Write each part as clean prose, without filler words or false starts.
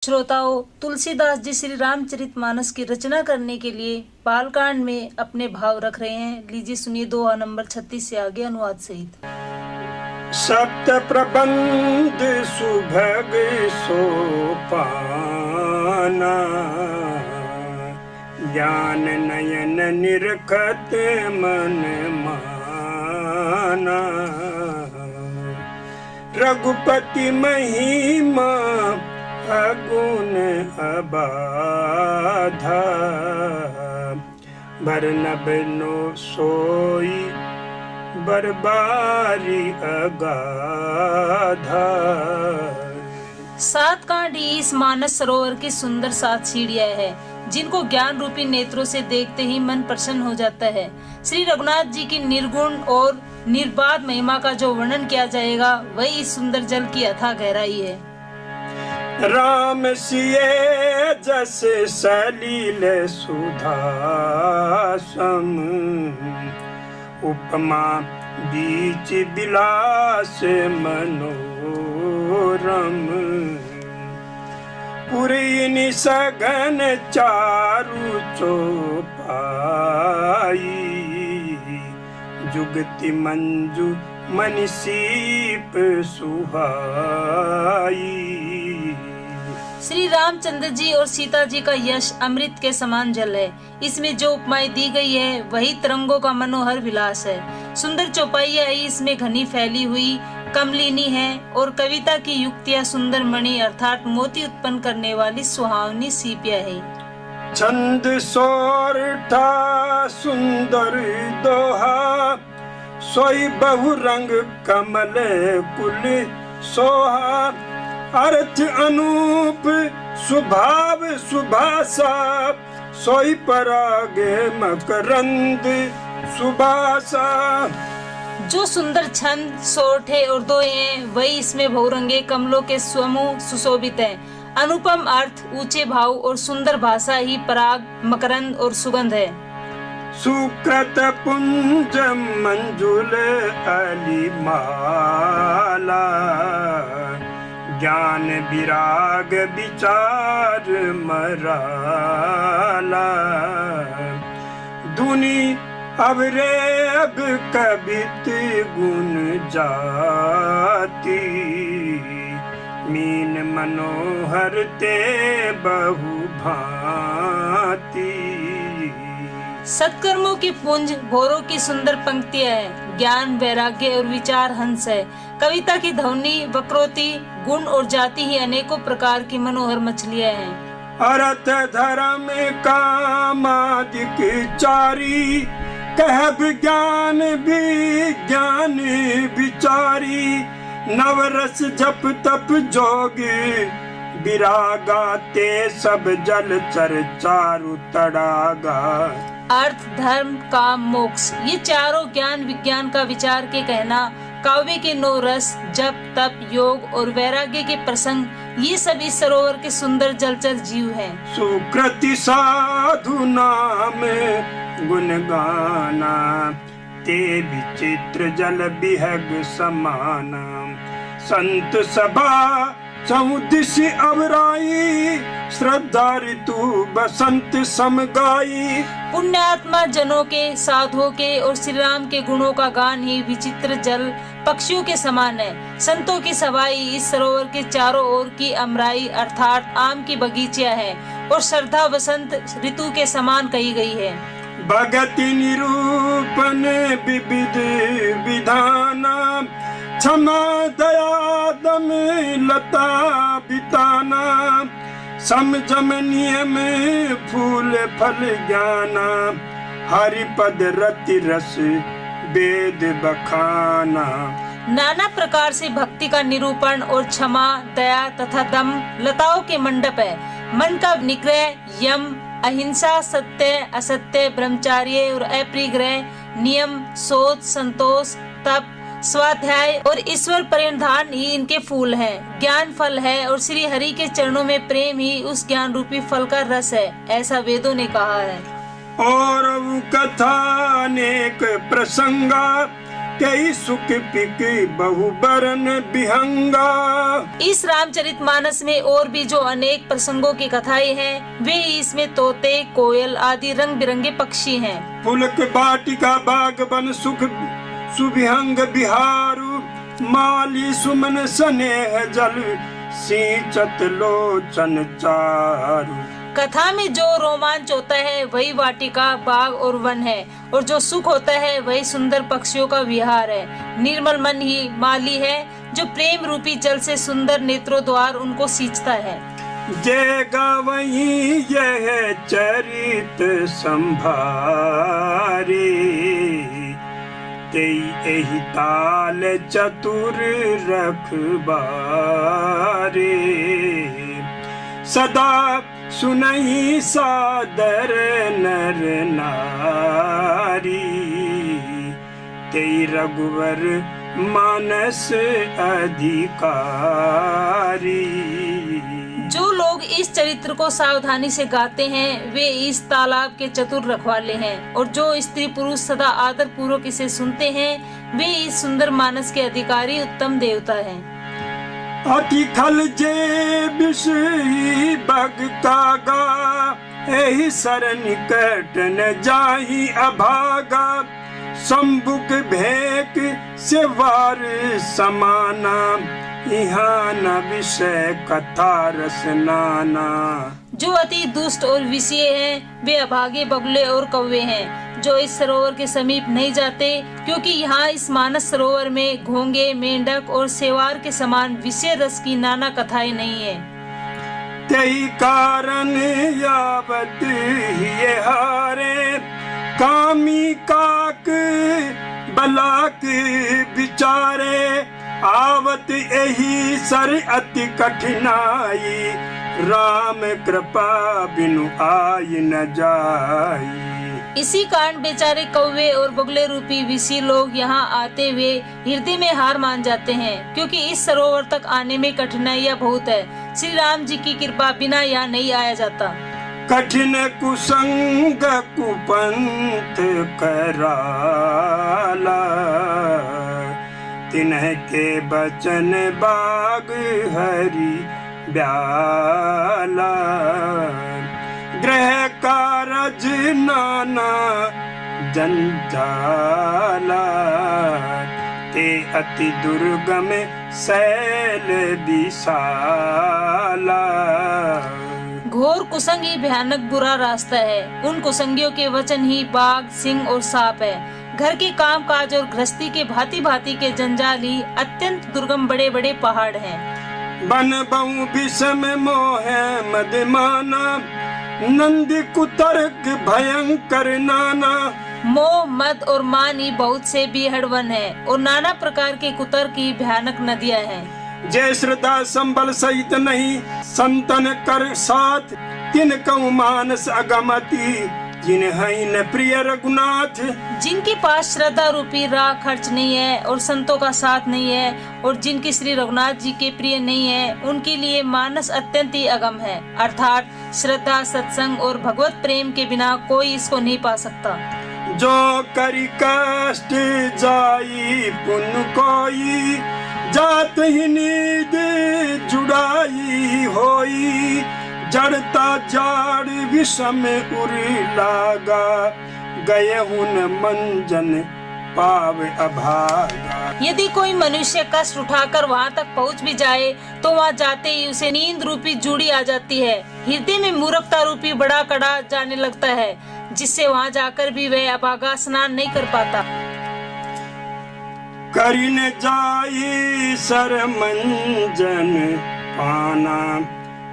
श्रोताओं, तुलसीदास जी श्री रामचरितमानस की रचना करने के लिए बालकांड में अपने भाव रख रहे हैं। लीजिए सुनिए दोहा नंबर 36 से आगे अनुवाद सहित। सप्त प्रबंध सुभग सोपाना, ज्ञान नयन निरखत मन माना। रघुपति महिमा अगुण अबाधा, बरनब नो सोई बरबारी अगाधा। सात कांडी इस मानस सरोवर की सुंदर सात सीढ़ियां है, जिनको ज्ञान रूपी नेत्रों से देखते ही मन प्रसन्न हो जाता है। श्री रघुनाथ जी की निर्गुण और निर्बाध महिमा का जो वर्णन किया जाएगा, वही इस सुंदर जल की अथाह गहराई है। राम सिए जस सलील सुधा सम, उपमा बीच विलास मनोरम। पुरीनि सघन चारु चौपाई, जुगति मंजु मनीषीप सुहाई। श्री रामचंद्र जी और सीता जी का यश अमृत के समान जल है। इसमें जो उपमाएं दी गई है, वही तरंगों का मनोहर विलास है। सुंदर चौपाइयां इसमें घनी फैली हुई कमलिनी है, और कविता की युक्तियां सुंदर मणि अर्थात मोती उत्पन्न करने वाली सुहावनी सीपियां है। छंद सोरठा सुंदर दोहा, सोई बहु रंग कमल कुल सोहा। अर्थ अनूप स्वभाव सुभाषा, सोई परागे मकरंद सुभाषा। जो सुंदर छंद सोरठे और दोहे हैं, वही इसमें बहुरंगे कमलों के समूह सुशोभित हैं। अनुपम अर्थ, ऊंचे भाव और सुंदर भाषा ही पराग, मकरंद और सुगंध है। सुकृत पुंज मंजुल अलिमाला, ज्ञान विराग विचार मराला। दुनि अब रे अब कबित गुण जाति, मीन मनोहर ते बहु भांति। सत्कर्मों की पुंज भोरों की सुंदर पंक्तियां है, ज्ञान वैराग्य और विचार हंस है। कविता की ध्वनि वक्रोति गुण और जाति ही अनेकों प्रकार की मनोहर मछलियां हैं। अर्थ धर्म कामादिक चारी, कह विज्ञान विज्ञान विचारी। नवरस जप तप जोग विरागा, ते सब जल चर चारु तड़ागा। अर्थ धर्म काम मोक्ष, ये चारों ज्ञान विज्ञान का विचार के कहना, काव्य के 9 रस जप तप योग और वैराग्य के प्रसंग, ये सब इस सरोवर के सुंदर जलचर जीव हैं। सुकृति साधु नाम गुण गाना, ते विचित्र जल बिहग समाना। संत सभा चौदिश अवराई, श्रद्धा ऋतु बसंत समगाई। पुण्यात्मा जनों के, साधुओं के और श्री राम के गुणों का गान ही विचित्र जल पक्षियों के समान है। संतों की सवाई इस सरोवर के चारों ओर की अमराई अर्थात आम की बगीचियां है, और श्रद्धा वसंत ऋतु के समान कही गई है। भगति निरूपण विविध विधाना, क्षमा दया दम लता बिताना। समझम नियम फूल फल ज्ञाना, हरिपद रति रस वेद बखाना। नाना प्रकार से भक्ति का निरूपण और क्षमा दया तथा दम लताओं के मंडप है। मन का निग्रह, यम, अहिंसा, सत्य असत्य, ब्रह्मचार्य और अपरिग्रह, नियम, शोध, संतोष, तप, स्वाध्याय और ईश्वर परिधान ही इनके फूल हैं। ज्ञान फल है और श्री हरि के चरणों में प्रेम ही उस ज्ञान रूपी फल का रस है, ऐसा वेदों ने कहा है। और कथा अनेक प्रसंगा, तेई सुख पिक बहुबरन विहंगा। इस रामचरितमानस में और भी जो अनेक प्रसंगों की कथाएं हैं, वे इसमें तोते, कोयल आदि रंग बिरंगे पक्षी हैं। पुलक बाटिका बाग बन सुख सुविहंग बिहारू, माली सुमन स्नेह जल सिंचत लोचन चारु। कथा में जो रोमांच होता है वही वाटिका, बाग और वन है, और जो सुख होता है वही सुंदर पक्षियों का विहार है। निर्मल मन ही माली है, जो प्रेम रूपी जल से सुंदर नेत्रों द्वार उनको सींचता है। जय गावही यह चरित संभारे, तेई एहि ताल चतुर रखबारे। सदा सुनहि सादर नर नारी, तेई रघुवर मानस अधिकारी। जो लोग इस चरित्र को सावधानी से गाते हैं वे इस तालाब के चतुर रखवाले हैं, और जो स्त्री पुरुष सदा आदर पूर्वक इसे सुनते हैं वे इस सुंदर मानस के अधिकारी उत्तम देवता हैं। अति खल जे विषयी बग कागा, एहि सर निकट न जाहि अभागा। संबुक भेक से वार समाना, यहाँ न विषय कथा रस नाना। जो अति दुष्ट और विषय हैं वे अभागे बगुले और कौवे हैं, जो इस सरोवर के समीप नहीं जाते, क्योंकि यहाँ इस मानस सरोवर में घोंगे, मेंढक और सेवार के समान विषय रस की नाना कथाएं नहीं है। तेई कारण यावत ये हारे, कामी काक बलाक बिचारे। आवत एही सर अति कठिनाई, राम कृपा बिनु आय न जाई। इसी कारण बेचारे कौवे और बगुले रूपी विषी लोग यहाँ आते हुए हृदय में हार मान जाते हैं, क्योंकि इस सरोवर तक आने में कठिनाइयाँ बहुत है। श्री राम जी की कृपा बिना यहाँ नहीं आया जाता। कठिन कुसंग कुपंथ कराला, तिन्ह के बचन बाग हरि ब्याला। ग्रह कारज नाना जंजाला, ते अति दुर्गम शैल विशाला। घोर कुसंग ही भयानक बुरा रास्ता है। उन कुसंगियों के वचन ही बाघ, सिंह और सांप है। घर के काम काज और गृहस्थी के भांति भांति के जंजाल ही अत्यंत दुर्गम बड़े बड़े पहाड़ हैं। बन बहु विषम मोह मदमाना, नंदी कुतर्क भयंकर नाना। मोह, मद और मान ही बहुत से बीहड़ वन है, और नाना प्रकार के कुतर्क की भयानक नदियां हैं। जय श्रद्धा संबल सहित नहीं, संतन कर साथ। तिन कऊ मानस अगमति, जिन्हीं न प्रिय रघुनाथ। जिनके पास श्रद्धा रूपी राह खर्च नहीं है और संतों का साथ नहीं है, और जिनकी श्री रघुनाथ जी के प्रिय नहीं है, उनके लिए मानस अत्यंत ही अगम है। अर्थात श्रद्धा, सत्संग और भगवत प्रेम के बिना कोई इसको नहीं पा सकता। जो करी कष्ट जाई पुन कोई, जात ही नींद जुड़ाई होई। जड़ता जाड़ विषम उर लागा, गए हुन मंजन पाव अभागा। यदि कोई मनुष्य कष्ट उठाकर वहाँ तक पहुँच भी जाए तो वहाँ जाते ही उसे नींद रूपी जूड़ी आ जाती है। हृदय में मूर्खता रूपी बड़ा कड़ा जाने लगता है, जिससे वहाँ जाकर भी वह अभागा स्नान नहीं कर पाता। करिन जाई सर मंजन पाना,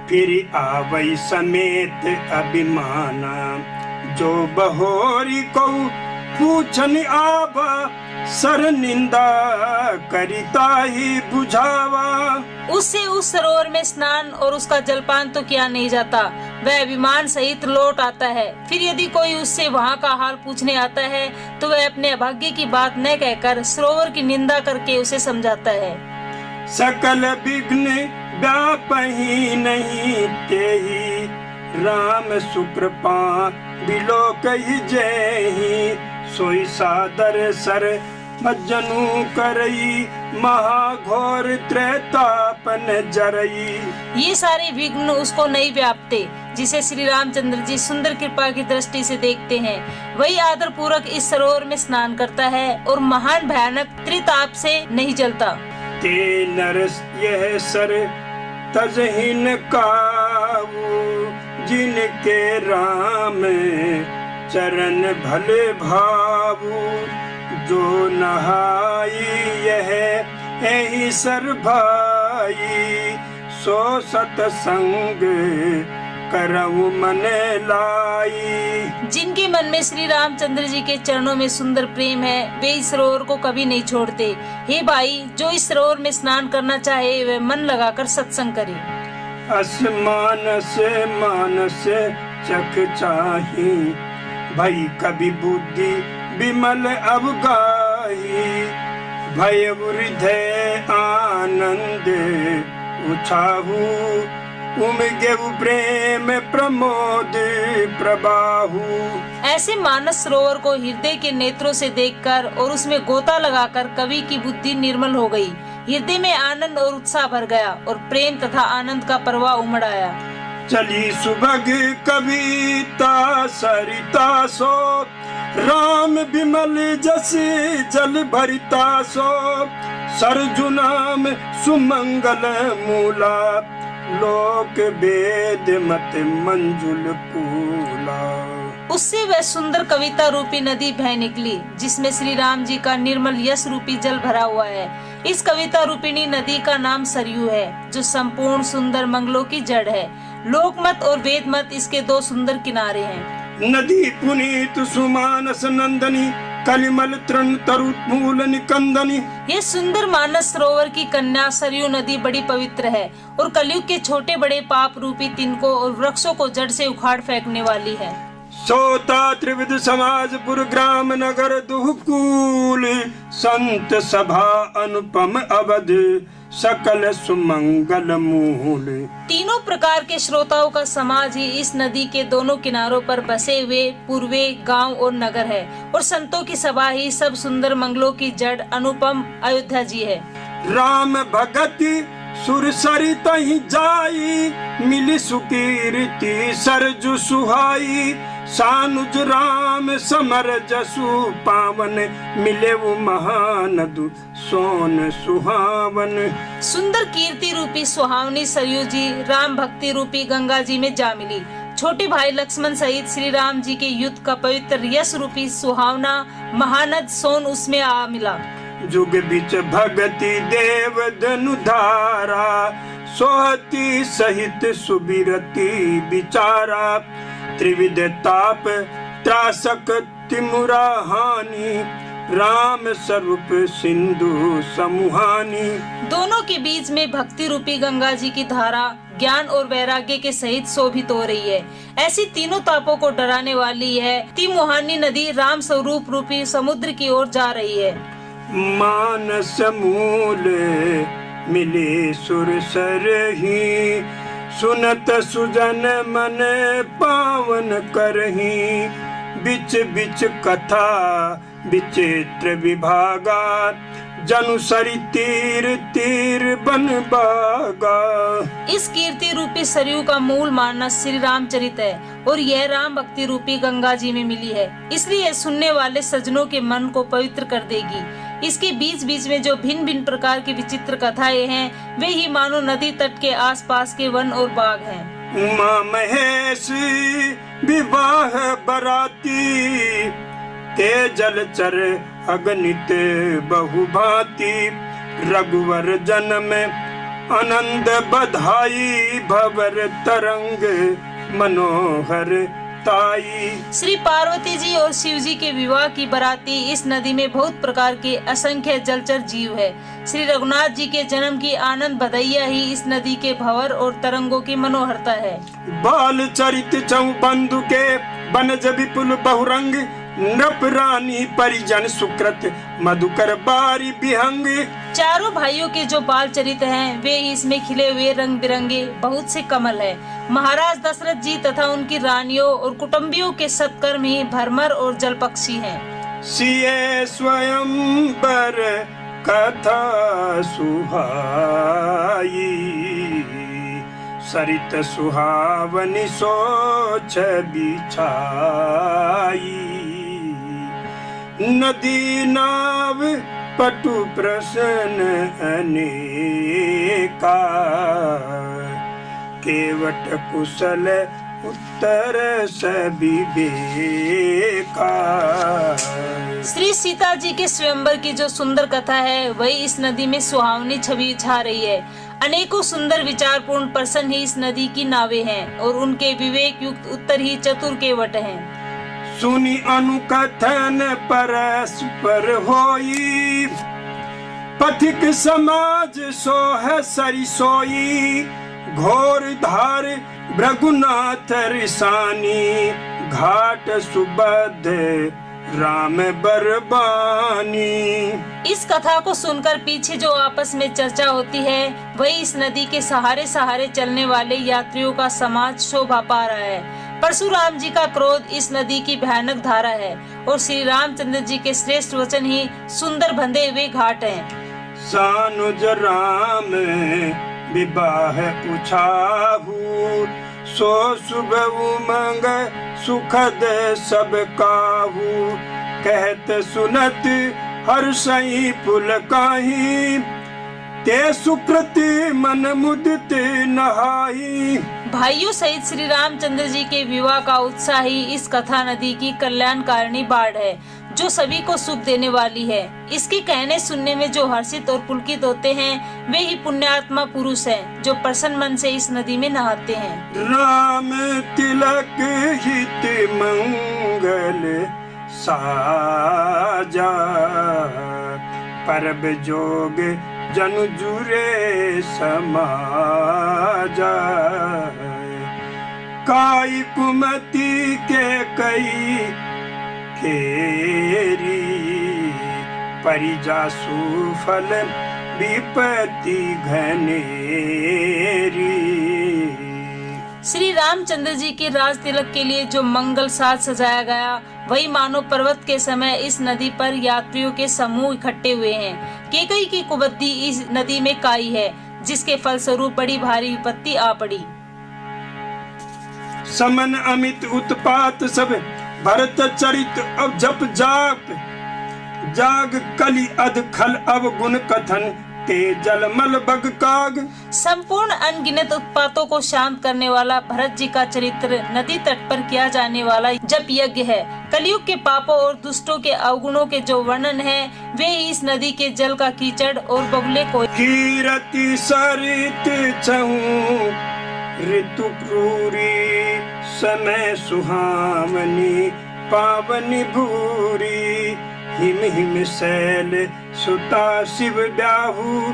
फिर आवई समेत अभिमाना। जो बहोरी को पूछन आवा, सर निंदा करिता ही बुझावा। उससे उस सरोवर में स्नान और उसका जलपान तो किया नहीं जाता, वह अभिमान सहित लौट आता है। फिर यदि कोई उससे वहाँ का हाल पूछने आता है तो वह अपने अभाग्य की बात न कहकर सरोवर की निंदा करके उसे समझाता है। सकल विघ्न व्यापही नहीं तेहि, राम सुकृपा बिलोक ही जयहि। सोई सादर सर मज्जनु करई महाघोर त्रैतापन जरई। ये सारे विघ्न उसको नहीं व्यापते। जिसे श्री रामचंद्र जी सुंदर कृपा की दृष्टि से देखते हैं, वही आदर पूर्वक इस सरोवर में स्नान करता है और महान भयानक त्रिताप से नहीं जलता। ते नरस यह सर तजहिन काऊ, जिनके राम चरण भले भावू। जो नहाई यह एहि सर भाई, सो सतसंग करऊ मन लाई। जिनके मन में श्री रामचंद्र जी के चरणों में सुंदर प्रेम है, वे इस सरोवर को कभी नहीं छोड़ते। हे भाई, जो इस सरोवर में स्नान करना चाहे वे मन लगाकर सत्संग करे। असमानस मानस चख चाही, भई कभी बुद्धि विमल अवगाही। भय हृदय आनंद उछाहू, उमगे प्रेम प्रमोद प्रबाहु। ऐसे मानस सरोवर को हृदय के नेत्रों से देखकर और उसमें गोता लगाकर कवि की बुद्धि निर्मल हो गई। हृदय में आनंद और उत्साह भर गया और प्रेम तथा आनंद का प्रवाह उमड़ आया। चली सुभग कविता सरिता सो, राम विमल जस जल भरिता सो। सरजु नाम सुमंगल मूला, लोक वेद मत मंजुल पूला। उससे वह सुंदर कविता रूपी नदी बह निकली, जिसमें श्री राम जी का निर्मल यश रूपी जल भरा हुआ है। इस कविता रूपिणी नदी का नाम सरयू है, जो संपूर्ण सुंदर मंगलों की जड़ है। लोकमत और वेद मत इसके दो सुंदर किनारे हैं। नदी पुनीत सुमानस नंदनी, कलिमल तृण तरु मूल निकंदनी। ये सुंदर मानस सरोवर की कन्या सरयू नदी बड़ी पवित्र है और कलयुग के छोटे बड़े पाप रूपी तिनकों और वृक्षों को जड़ से उखाड़ फेंकने वाली है। सोता त्रिविध समाजपुर ग्राम नगर दुहकूल, संत सभा अनुपम अवध सकल सुमंगल मूल। तीनों प्रकार के श्रोताओं का समाज ही इस नदी के दोनों किनारों पर बसे हुए पूर्वे गांव और नगर है, और संतों की सभा ही सब सुंदर मंगलों की जड़ अनुपम अयोध्या जी है। राम भगति सुर सरित ही जाई, मिली सुकीर्ति सरजु सुहाई। सानुज राम समर जसु पावन, मिले वो महानदु सोन सुहावन। सुंदर कीर्ति रूपी सुहावनी सरयू जी राम भक्ति रूपी गंगा जी में जा मिली। छोटे भाई लक्ष्मण सहित श्री राम जी के युद्ध का पवित्र यश रूपी सुहावना महानद सोन उसमें आ मिला। जुग बिच भगति देव धनु धारा, सोहती सहित सुबिरती विचारा। त्रिविध ताप त्रासक तिमुरा हानि, राम स्वरूप सिंधु समूहानी। दोनों के बीच में भक्ति रूपी गंगा जी की धारा ज्ञान और वैराग्य के सहित शोभित हो रही है। ऐसी तीनों तापों को डराने वाली है तिमुहानी नदी राम स्वरूप रूपी समुद्र की ओर जा रही है। मानस मूल मिले सुर सरही, सुनत सुजन मन पावन करही। बिच बिच कथा विचित्र विभागा, जनु सरी तीर तीर बन बागा। इस कीर्ति रूपी सरयू का मूल मानस श्री रामचरित है और यह राम भक्ति रूपी गंगा जी में मिली है, इसलिए सुनने वाले सज्जनों के मन को पवित्र कर देगी। इसके बीच बीच में जो भिन्न भिन्न प्रकार की विचित्र कथाएं हैं, वे ही मानो नदी तट के आसपास के वन और बाग हैं। उमा महेश विवाह बराती, ते जलचर अगणित बहुभांति। रघुवर जन्म आनंद बधाई, भवर तरंग मनोहर ताई। श्री पार्वती जी और शिव जी के विवाह की बराती इस नदी में बहुत प्रकार के असंख्य जलचर जीव है। श्री रघुनाथ जी के जन्म की आनंद बधैया ही इस नदी के भंवर और तरंगों की मनोहरता है। बाल चरित चौबंधु के बनज विपुल बहुरंग, नृप रानी परिजन सुकृत मधुकर बारी बिहंग। चारों भाइयों के जो बाल चरित हैं, वे इसमें खिले हुए रंग बिरंगे बहुत से कमल है। महाराज दशरथ जी तथा उनकी रानियों और कुटुंबियों के सत्कर्म ही भरमर और जलपक्षी हैं। सिए स्वयंवर कथा सुहाई, सरित सुहावनी सोच बिछाई। नदी नाव पटु प्रश्न अनेका, केवट कुशल उत्तर सभी बेका। श्री सीता जी के स्वयंवर की जो सुंदर कथा है वही इस नदी में सुहावनी छवि छा रही है। अनेकों सुंदर विचारपूर्ण प्रश्न ही इस नदी की नावें हैं और उनके विवेक युक्त उत्तर ही चतुर केवट हैं। सुनी अनुकथन परस्पर होई, पथिक समाज सोह सरिसोई। घोर धार भृगुनाथ रिसानी, घाट सुबध राम बरबानी। इस कथा को सुनकर पीछे जो आपस में चर्चा होती है वही इस नदी के सहारे सहारे चलने वाले यात्रियों का समाज शोभा पा रहा है। परशुराम जी का क्रोध इस नदी की भयानक धारा है और श्री रामचंद्र जी के श्रेष्ठ वचन ही सुंदर बंधे हुए घाट हैं। सानुज राम विवाह उछाहू, सो शुभ उमंग सुखद सब काहू। कहत सुनत हर्षई पुलकाही, ते सुकृति मन मुदित नहाई। भाइयों सहित श्री रामचंद्र जी के विवाह का उत्साह ही इस कथा नदी की कल्याणकारिणी बाढ़ है जो सभी को सुख देने वाली है। इसके कहने सुनने में जो हर्षित और पुलकित होते हैं वे ही पुण्यात्मा पुरुष हैं जो प्रसन्न मन से इस नदी में नहाते हैं। राम तिलक हित मंगल साजा, परब जोग जनु जुरे समाजा। काई कुमति के कई खेरी, परिजा सुफल विपत्ति घनेरी। श्री रामचंद्र जी के राज तिलक के लिए जो मंगल साज सजाया गया वही मानो पर्वत के समय इस नदी पर यात्रियों के समूह इकट्ठे हुए हैं। केकई की कुबद्दी इस नदी में काई है जिसके फलस्वरूप बड़ी भारी विपत्ति आ पड़ी। समन अमित उत्पात सब भरत चरित अब जप जाप, जाग कलि अध खल अवगुण कथन, ते जलमल बग काग। संपूर्ण अनगिनत उत्पातों को शांत करने वाला भरत जी का चरित्र नदी तट पर किया जाने वाला जप यज्ञ है। कलयुग के पापों और दुष्टों के अवगुणों के जो वर्णन है वे इस नदी के जल का कीचड़ और बगुले को। कीरति सरित चहु ऋतु क्रूरी, समय सुहावनी पावनी भूरी। हिम हिम शैल सुता शिव ब्याहू,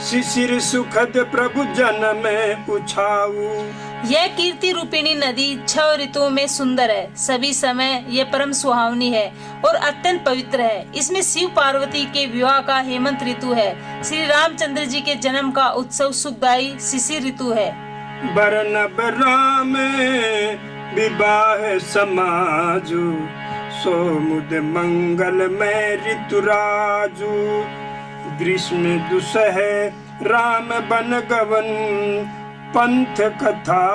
शिशिर सुखद प्रभु जन में उछाऊ। यह कीर्ति रूपिणी नदी 6 ऋतुओं में सुंदर है। सभी समय यह परम सुहावनी है और अत्यंत पवित्र है। इसमें शिव पार्वती के विवाह का हेमंत ऋतु है। श्री रामचंद्र जी के जन्म का उत्सव सुखदायी शिशिर ऋतु है। बरनब राम विवाह समाजू, सोमुद मंगल में ऋतुराजू। ग्रीष्म दुसह राम बन गवन, पंथ कथा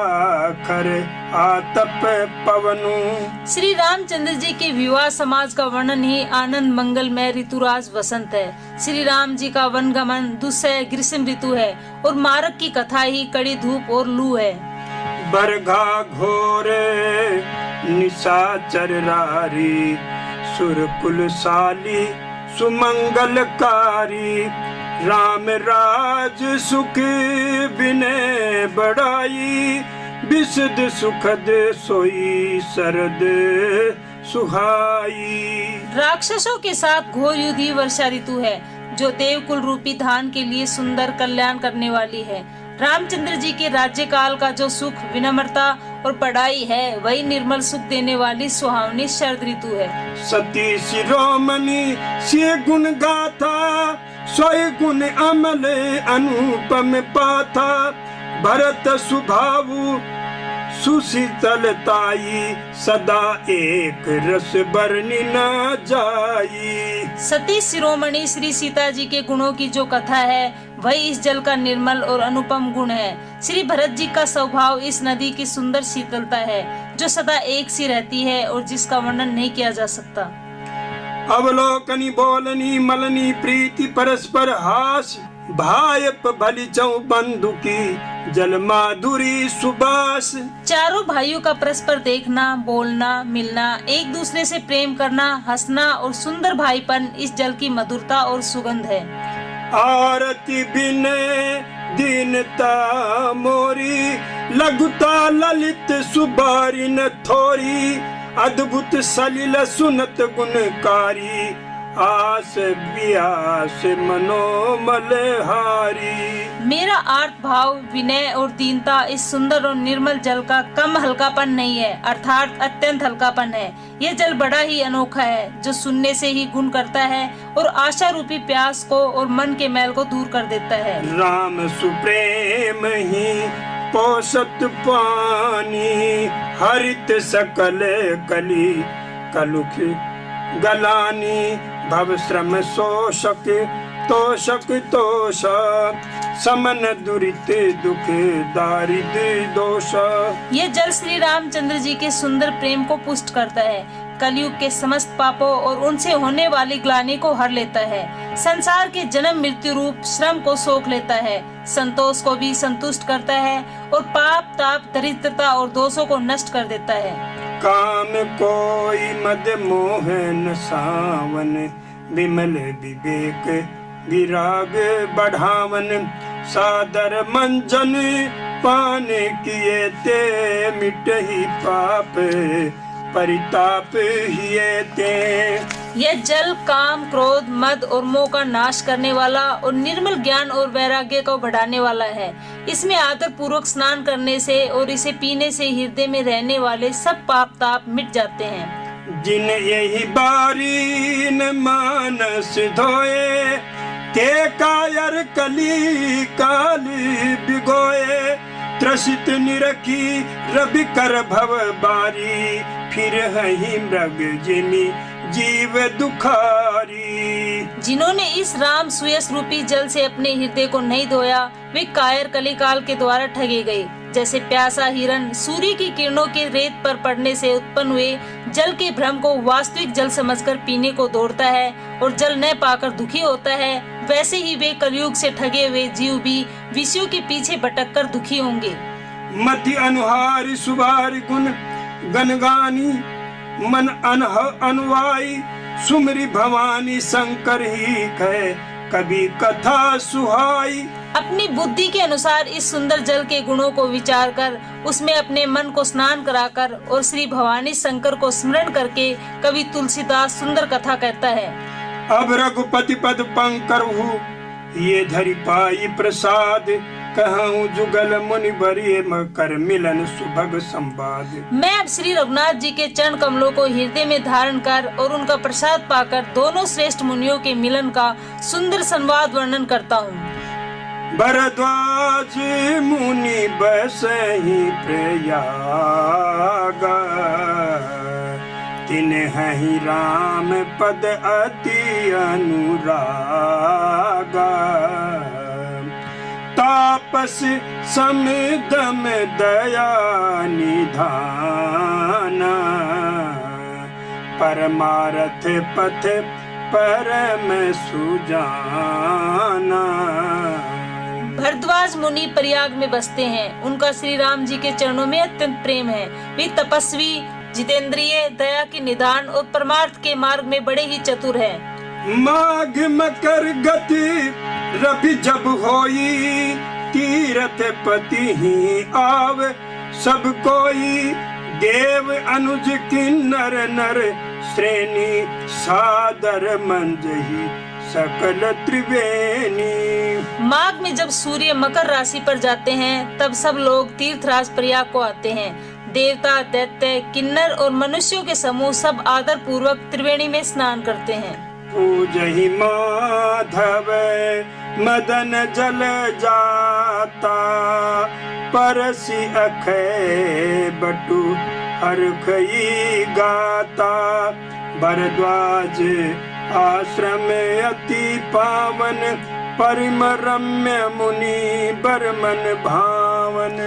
कर आतप पवनु। श्री रामचंद्र जी के विवाह समाज का वर्णन ही आनंद मंगल में ऋतुराज वसंत है। श्री राम जी का वनगमन दुसह ग्रीष्म ऋतु है और मारक की कथा ही कड़ी धूप और लू है। बरघा घोर निशाचर रारी, सुरकुल साली सुमंगलकारी। राम राज सुख बिने बढ़ाई, विशद सुखद सोई शरद सुहाई। राक्षसों के साथ घोर युद्ध ही वर्षा ऋतु है जो देवकुल रूपी धान के लिए सुंदर कल्याण करने वाली है। रामचंद्र जी के राज्यकाल का जो सुख विनम्रता और पढ़ाई है वही निर्मल सुख देने वाली सुहावनी शरद ऋतु है। सती शिरोमणि से गुण गाथा, सोई गुण अमल अनुपम पाथा। भरत सुभावु सुशीतलताई सदा एक रस बरनी न जाई। सती शिरोमणि श्री सीता जी के गुणों की जो कथा है वही इस जल का निर्मल और अनुपम गुण है। श्री भरत जी का स्वभाव इस नदी की सुंदर शीतलता है जो सदा एक सी रहती है और जिसका वर्णन नहीं किया जा सकता। अवलोकनी बोलनी मलनी प्रीति परस्पर हास भायप भली चौ बंधु की जल माधुरी सुबास। चारों भाइयों का परस्पर देखना, बोलना, मिलना, एक दूसरे से प्रेम करना, हंसना और सुंदर भाईपन इस जल की मधुरता और सुगंध है। आरती बिने दीनता मोरी लघुता ललित सुबारी न थोरी अद्भुत सलिल सुनत गुणकारी आस व्यास मनोमल हारी। मेरा आर्त भाव, विनय और दीनता इस सुंदर और निर्मल जल का कम हल्कापन नहीं है, अर्थात अत्यंत हल्कापन है। यह जल बड़ा ही अनोखा है जो सुनने से ही गुण करता है और आशा रूपी प्यास को और मन के मैल को दूर कर देता है। राम सुप्रेम ही पोषत पानी हरित सकल कली कलुख गलानी भव श्रम शोषक तोषक तोष समन दुरित दुख दारिद्र दोष। ये जल श्री रामचंद्र जी के सुंदर प्रेम को पुष्ट करता है, कलयुग के समस्त पापों और उनसे होने वाली ग्लानि को हर लेता है, संसार के जन्म मृत्यु रूप श्रम को सोख लेता है, संतोष को भी संतुष्ट करता है और पाप ताप दरिद्रता और दोषों को नष्ट कर देता है। काम कोई मद मोह न सावन विमल विवेक विराग बढ़ावन सादर मंजन पान किए ते मिटहि पाप परिताप हिये ते। यह जल काम क्रोध मद और मोह का नाश करने वाला और निर्मल ज्ञान और वैराग्य को बढ़ाने वाला है। इसमें आदर पूर्वक स्नान करने से और इसे पीने से हृदय में रहने वाले सब पाप ताप मिट जाते हैं। जिन यही बारी न मानस धोए ते कायर कली काली बिगोए त्रसित निरखी रवि कर भव बारी फिर हही मृग जिमी जीव दुखारी। जिन्होंने इस राम सुयस रूपी जल से अपने हृदय को नहीं धोया वे कायर कलिकाल के द्वारा ठगे गए। जैसे प्यासा हिरन सूर्य की किरणों के रेत पर पड़ने से उत्पन्न हुए जल के भ्रम को वास्तविक जल समझकर पीने को दौड़ता है और जल न पाकर दुखी होता है, वैसे ही वे कलयुग से ठगे हुए जीव भी विषयों के पीछे भटक कर दुखी होंगे। मति अनुहारी सुबारी गुण गनगानी मन अनह अनुवाई सुमरी भवानी शंकर ही कहे कभी कथा सुहाई। अपनी बुद्धि के अनुसार इस सुंदर जल के गुणों को विचार कर उसमें अपने मन को स्नान कराकर और श्री भवानी शंकर को स्मरण करके कवि तुलसीदास सुंदर कथा कहता है। अब रघुपति पद पंकर हूँ ये धरि पाई प्रसाद कहूँ जुगल मुनि बरिए कर मिलन सुभग संवाद। मैं अब श्री रघुनाथ जी के चरण कमलों को हृदय में धारण कर और उनका प्रसाद पाकर दोनों श्रेष्ठ मुनियों के मिलन का सुंदर संवाद वर्णन करता हूँ। भरद्वाज मुनि बसहि प्रयाग तिन्हि राम पद अति अनुराग तापस समदम दया निधान परमारथ पथ परम सुजाना। भरद्वाज मुनि प्रयाग में बसते हैं, उनका श्री राम जी के चरणों में अत्यंत प्रेम है। वे तपस्वी जितेंद्रिय दया के निदान और परमार्थ के मार्ग में बड़े ही चतुर हैं। माघ मकर गति रवि जब होई तीरथ पति ही आव सब कोई देव अनुज किन्नर नर श्रेणी सादर मंजही सकल त्रिवेणी। माघ में जब सूर्य मकर राशि पर जाते हैं तब सब लोग तीर्थराज प्रयाग को आते हैं। देवता दैत्य किन्नर और मनुष्यों के समूह सब आदर पूर्वक त्रिवेणी में स्नान करते हैं। पूजहि माधव मदन जल जाता, परसि अखय बटु हरखई गाता। भरद्वाज आश्रम अति पावन, परिम रम्य मुनि बरमन भावन।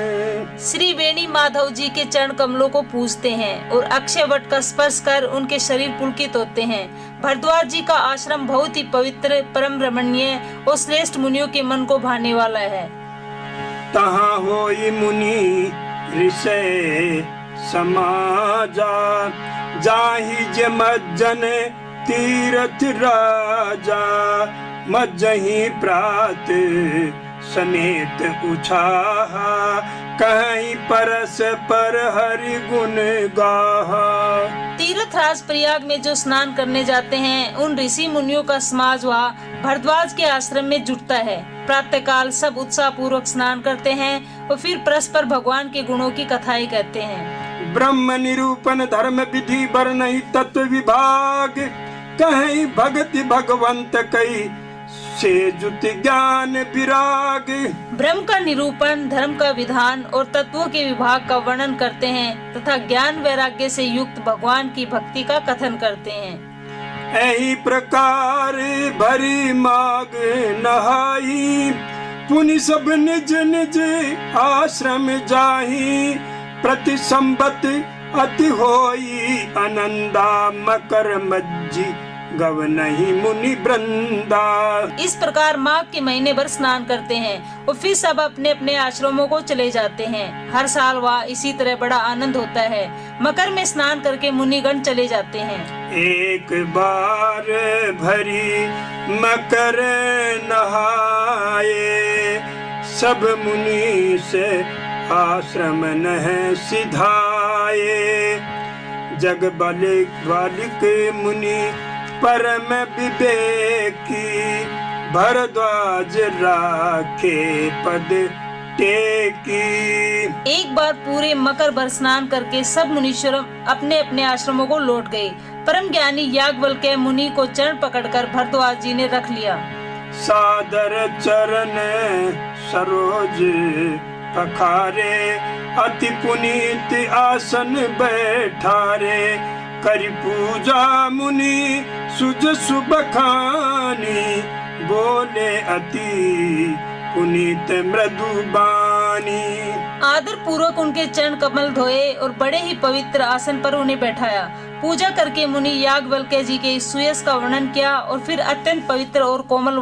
श्री वेणी माधव जी के चरण कमलों को पूजते हैं और अक्षय वट का स्पर्श कर उनके शरीर पुलकित होते हैं। भरद्वाज जी का आश्रम बहुत ही पवित्र, परम रमणीय और श्रेष्ठ मुनियों के मन को भाने वाला है। तहाँ होई मुनि ऋषय समाजा, जाहि जे मज्जन तीरथ राजा। मज्जहि प्रात समेत उछाहा, कहीं परस पर हरि गुण गाहा। तीर्थराज प्रयाग में जो स्नान करने जाते हैं, उन ऋषि मुनियों का समाज वहाँ भरद्वाज के आश्रम में जुटता है। प्रातः काल सब उत्साह पूर्वक स्नान करते हैं और फिर परस्पर भगवान के गुणों की कथाएं कहते हैं। ब्रह्म निरूपण धर्म विधि बरनहि तत्व विभाग, कहीं भक्ति भगवंत कई से जुत ज्ञान विराग। ब्रह्म का निरूपण, धर्म का विधान और तत्वों के विभाग का वर्णन करते हैं तथा ज्ञान वैराग्य से युक्त भगवान की भक्ति का कथन करते हैं। ऐही प्रकार भरी माग नहाई, पुनि सब निज निज आश्रम जाही। प्रति संबत अति होई आनंदा, मकर मज्जी गवनहि मुनि वृंदा। इस प्रकार माघ के महीने भर स्नान करते हैं और फिर सब अपने अपने आश्रमों को चले जाते हैं। हर साल वहाँ इसी तरह बड़ा आनंद होता है। मकर में स्नान करके मुनिगण चले जाते हैं। एक बार भरी मकर नहाए, सब मुनि से आश्रम नह सिधाए। जग बालिक मुनि परम विवेकी, भरद्वाज राखे पद टेकी। एक बार पूरे मकर भर स्नान करके सब मुनीश्वर अपने अपने आश्रमों को लौट गए। परम ज्ञानी याज्ञवल्क्य मुनि को चरण पकड़कर भरद्वाज जी ने रख लिया। सादर चरण सरोज पखारे, अति पुनीत आसन बैठारे। करि पूजा मुनि सुज सुबखानी, बोले अति पुनीत मृदुबानी। आदर पूर्वक उनके चरण कमल धोए और बड़े ही पवित्र आसन पर उन्हें बैठाया। पूजा करके मुनि याज्ञवल्क्य जी के इस सुयश का वर्णन किया और फिर अत्यंत पवित्र और कोमल